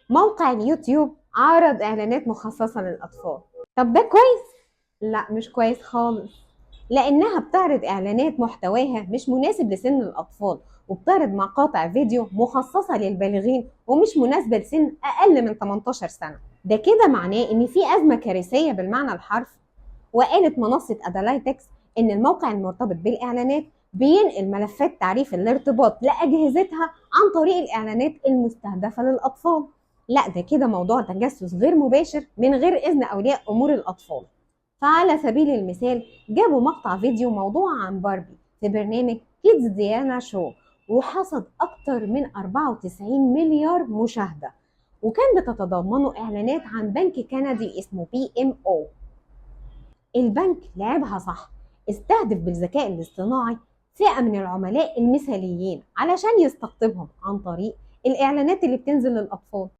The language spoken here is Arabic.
موقع اليوتيوب عرض اعلانات مخصصة للاطفال. طب ده كويس؟ لا مش كويس خالص، لانها بتعرض اعلانات محتواها مش مناسب لسن الاطفال، وبتعرض مقاطع فيديو مخصصة للبالغين ومش مناسبة لسن اقل من 18 سنة. ده كده معناه ان في ازمة كارثية بالمعنى الحرفي. وقالت منصة أدلايتكس إن الموقع المرتبط بالإعلانات بينقل ملفات تعريف الارتباط لأجهزتها عن طريق الإعلانات المستهدفة للأطفال. لا ده كده موضوع تجسس غير مباشر من غير إذن أولياء أمور الأطفال. فعلى سبيل المثال جابوا مقطع فيديو موضوع عن باربي في برنامج كيدز ديانا شو، وحصد أكتر من 94 مليار مشاهدة، وكان بتتضمنه إعلانات عن بنك كندي اسمه BMO. البنك لعبها صح، استهدف بالذكاء الاصطناعي فئة من العملاء المثاليين علشان يستقطبهم عن طريق الإعلانات اللي بتنزل للأطفال.